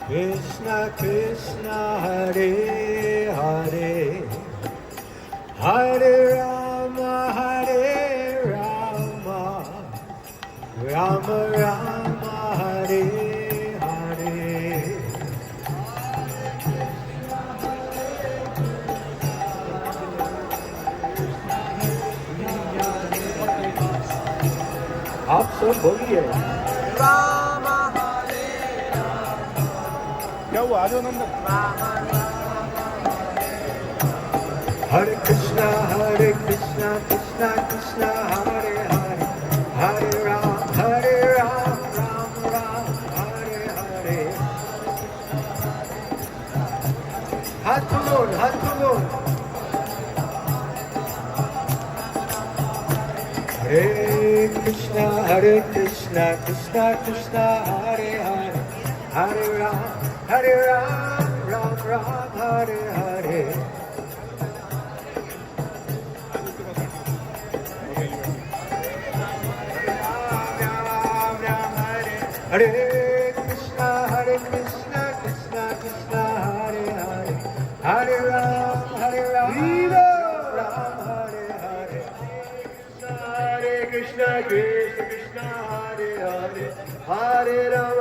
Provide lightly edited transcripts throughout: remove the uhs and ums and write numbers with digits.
Krishna Krishna Hare Hare Hare Rama Rama Rama Hare Hare आप सब बोलिए क्या हुआ आ जाओ नंदन Hare Krishna Krishna Krishna Hare Hare Hare Ram Ram Ram Hare Hare हाथ तुलो Hare Krishna Krishna Krishna Hare Hare Hare Ram Ram Ram Hare Hare Hare Krishna Krishna Krishna Hare Hare Hare Ram Ram Hare Hare Hare Krishna Krishna Hare Hare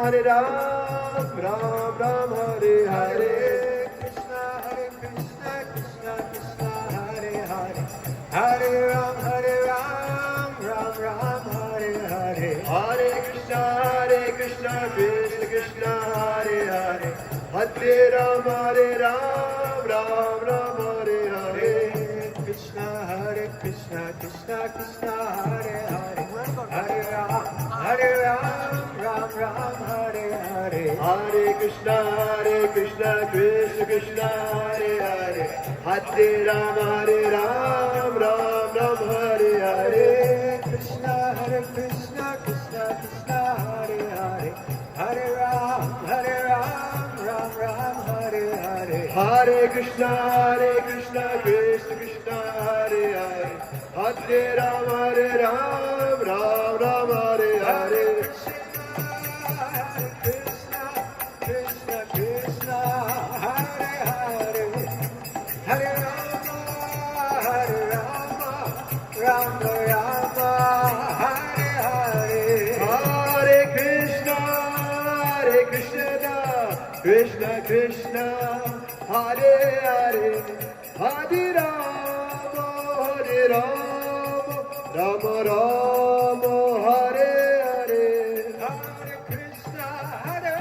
Hare Ram Ram Hare Hare Krishna Krishna Krishna Hare Hare Hare Ram Ram Hare Hare Hare Krishna Krishna Hare Hare Hare Ram Ram Hare Hare Krishna Krishna Hare Hare Hare Ram Ram Hare Hare Hare Krishna Krishna Hare Hare Hare Ram Ram Hare Hare Krishna Krishna Hare Hare Hare Ram Ram Hare Hare Hare Krishna Krishna Hare Hare Hare Ram Ram Hare Hare Krishna Krishna Hare Hare Hare Ram Rama Hare Hare Hare Krishna Krishna Krishna Hare Hare Hare Rama Rama Rama Hare Hare Hare Krishna Krishna Krishna Hare Hare Hare Rama Rama Rama Hare Hare Hare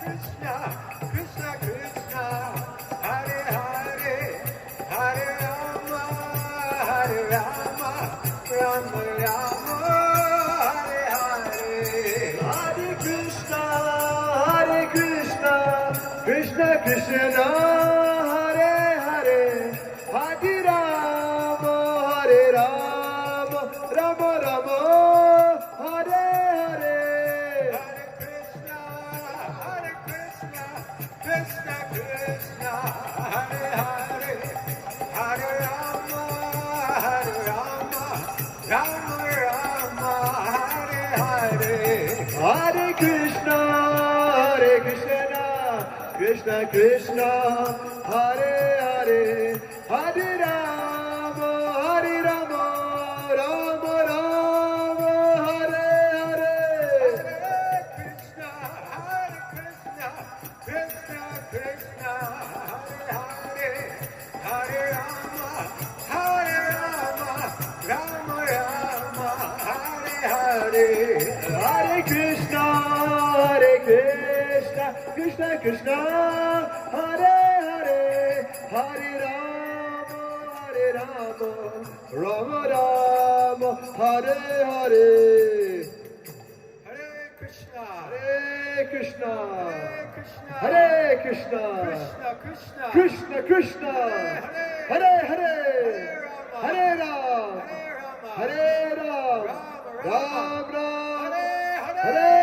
Krishna Krishna Krishna Hare Hare Hare Rama Rama Rama Hare Hare Hare Krishna Krishna Krishna Hare Hare Hare Rama Rama Rama Hare Hare Hare Krishna Krishna Krishna Hare Hare Hare Rama Rama Rama Hare Hare Hare Krishna Krishna Krishna Hare Hare Hare Rama Rama Rama Hare Hare Hare Krishna Krishna Krishna Hare Hare Hare Rama Rama Rama Hare Hare Hare Krishna Hare Krishna Krishna Krishna Hare Hare Hare Rama Hare Ram Ram Hare